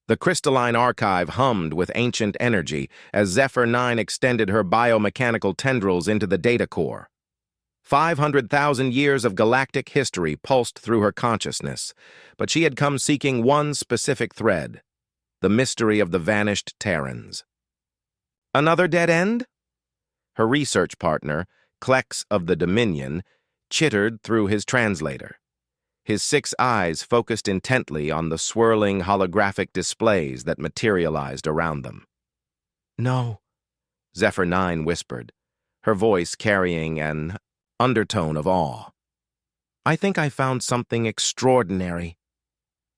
The crystalline archive hummed with ancient energy as Zephyr 9 extended her biomechanical tendrils into the data core. 500,000 years of galactic history pulsed through her consciousness, but she had come seeking one specific thread: the mystery of the vanished Terrans. Another dead end? Her research partner, Klex of the Dominion, chittered through his translator. His 6 eyes focused intently on the swirling holographic displays that materialized around them. "No," Zephyr 9 whispered, her voice carrying an undertone of awe. "I think I found something extraordinary."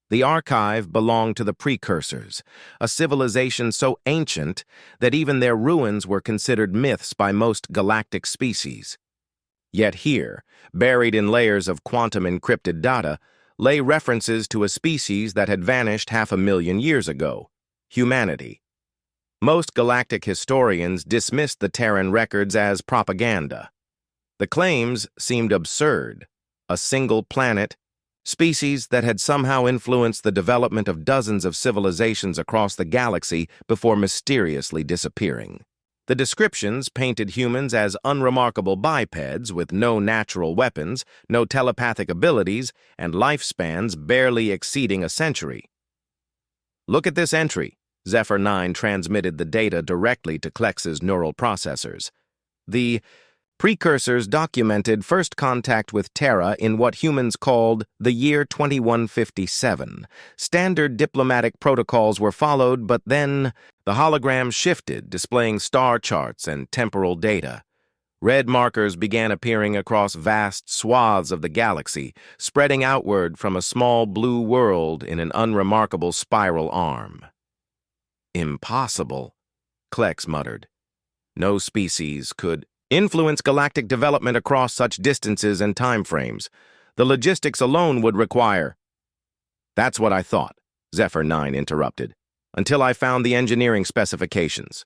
The archive belonged to the Precursors, a civilization so ancient that even their ruins were considered myths by most galactic species. Yet here, buried in layers of quantum-encrypted data, lay references to a species that had vanished 500,000 years ago: humanity. Most galactic historians dismissed the Terran records as propaganda. The claims seemed absurd: a single planet, species that had somehow influenced the development of dozens of civilizations across the galaxy before mysteriously disappearing. The descriptions painted humans as unremarkable bipeds with no natural weapons, no telepathic abilities, and lifespans barely exceeding a century. "Look at this entry." Zephyr 9 transmitted the data directly to Klex's neural processors. The Precursors documented first contact with Terra in what humans called the year 2157. Standard diplomatic protocols were followed, but then the hologram shifted, displaying star charts and temporal data. Red markers began appearing across vast swaths of the galaxy, spreading outward from a small blue world in an unremarkable spiral arm. "Impossible," Klex muttered. "No species could influence galactic development across such distances and timeframes. The logistics alone would require—" "That's what I thought," Zephyr 9 interrupted, "until I found the engineering specifications."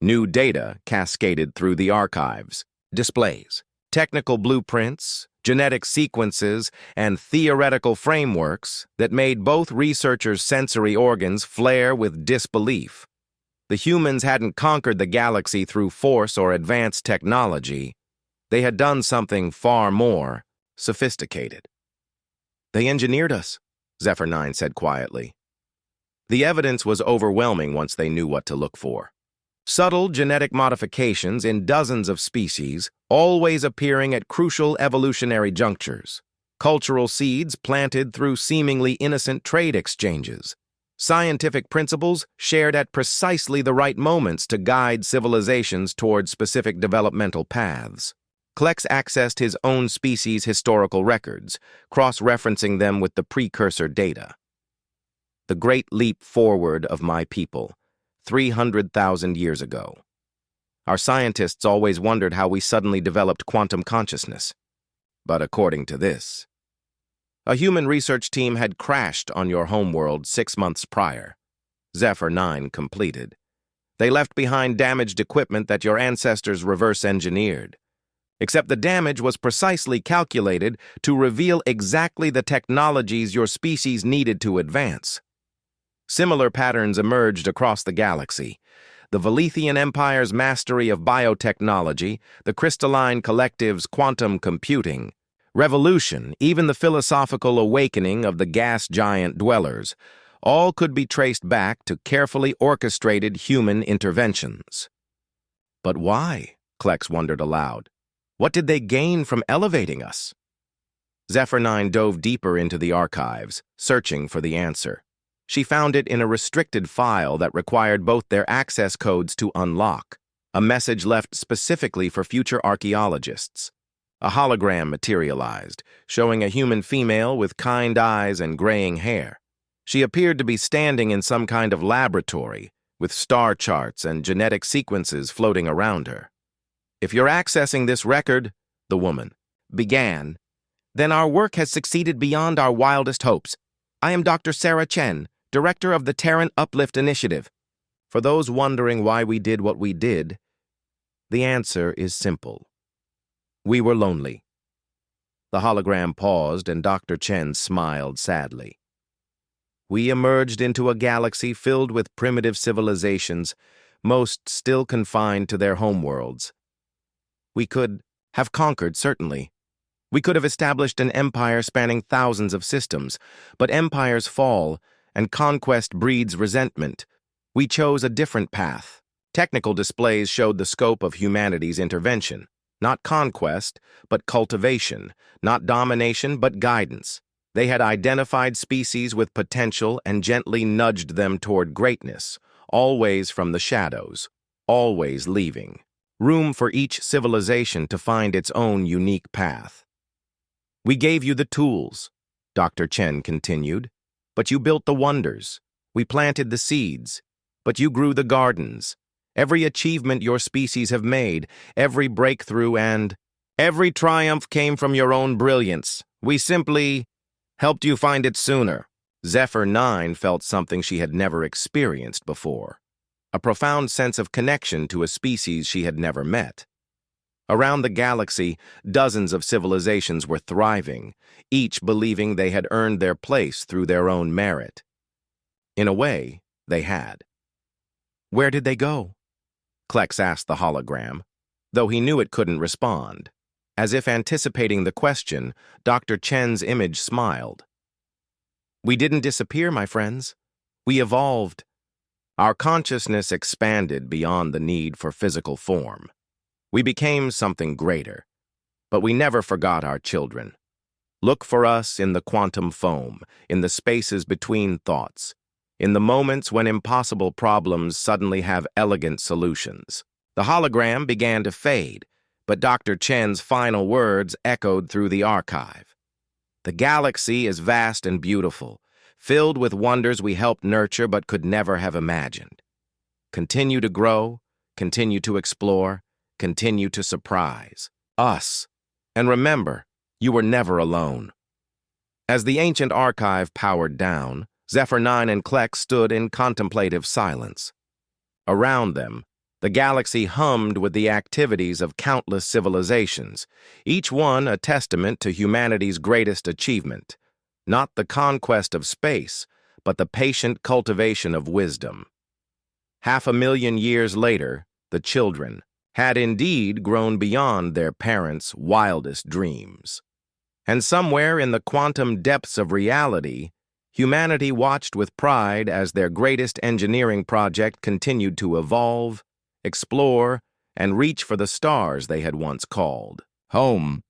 New data cascaded through the archives: displays, technical blueprints, genetic sequences, and theoretical frameworks that made both researchers' sensory organs flare with disbelief. The humans hadn't conquered the galaxy through force or advanced technology. They had done something far more sophisticated. "They engineered us," Zephyr 9 said quietly. The evidence was overwhelming once they knew what to look for. Subtle genetic modifications in dozens of species, always appearing at crucial evolutionary junctures. Cultural seeds planted through seemingly innocent trade exchanges. Scientific principles shared at precisely the right moments to guide civilizations toward specific developmental paths. Klex accessed his own species' historical records, cross-referencing them with the precursor data. "The great leap forward of my people, 300,000 years ago. Our scientists always wondered how we suddenly developed quantum consciousness. But according to this, a human research team had crashed on your homeworld 6 months prior," Zephyr 9 completed. "They left behind damaged equipment that your ancestors reverse-engineered. Except the damage was precisely calculated to reveal exactly the technologies your species needed to advance. Similar patterns emerged across the galaxy: the Valethian Empire's mastery of biotechnology, the Crystalline Collective's quantum computing, revolution, even the philosophical awakening of the gas giant dwellers, all could be traced back to carefully orchestrated human interventions." "But why?" Klex wondered aloud. "What did they gain from elevating us?" Zephyr 9 dove deeper into the archives, searching for the answer. She found it in a restricted file that required both their access codes to unlock, a message left specifically for future archaeologists. A hologram materialized, showing a human female with kind eyes and graying hair. She appeared to be standing in some kind of laboratory, with star charts and genetic sequences floating around her. "If you're accessing this record," the woman began, "then our work has succeeded beyond our wildest hopes. I am Dr. Sarah Chen, Director of the Terran Uplift Initiative. For those wondering why we did what we did, the answer is simple. We were lonely." The hologram paused, and Dr. Chen smiled sadly. We emerged into a galaxy filled with primitive civilizations, most still confined to their homeworlds. We could have conquered, certainly. We could have established an empire spanning thousands of systems, but empires fall, and conquest breeds resentment. We chose a different path. Technical displays showed the scope of humanity's intervention. Not conquest, but cultivation. Not domination, but guidance. They had identified species with potential and gently nudged them toward greatness, always from the shadows, always leaving room for each civilization to find its own unique path. We gave you the tools, Dr. Chen continued, but you built the wonders. We planted the seeds, but you grew the gardens. Every achievement your species have made, every breakthrough and every triumph came from your own brilliance. We simply helped you find it sooner. Zephyr 9 felt something she had never experienced before. A profound sense of connection to a species she had never met. Around the galaxy, dozens of civilizations were thriving, each believing they had earned their place through their own merit. In a way, they had. Where did they go? Klex asked the hologram, though he knew it couldn't respond. As if anticipating the question, Dr. Chen's image smiled. We didn't disappear, my friends. We evolved. Our consciousness expanded beyond the need for physical form. We became something greater, but we never forgot our children. Look for us in the quantum foam, in the spaces between thoughts, in the moments when impossible problems suddenly have elegant solutions. The hologram began to fade, but Dr. Chen's final words echoed through the archive. The galaxy is vast and beautiful, filled with wonders we helped nurture but could never have imagined. Continue to grow, continue to explore, continue to surprise us. And remember, you were never alone. As the ancient archive powered down, Zephyr 9 and Klex stood in contemplative silence. Around them, the galaxy hummed with the activities of countless civilizations, each one a testament to humanity's greatest achievement. Not the conquest of space, but the patient cultivation of wisdom. 500,000 years later, the children had indeed grown beyond their parents' wildest dreams. And somewhere in the quantum depths of reality, humanity watched with pride as their greatest engineering project continued to evolve, explore, and reach for the stars they had once called home.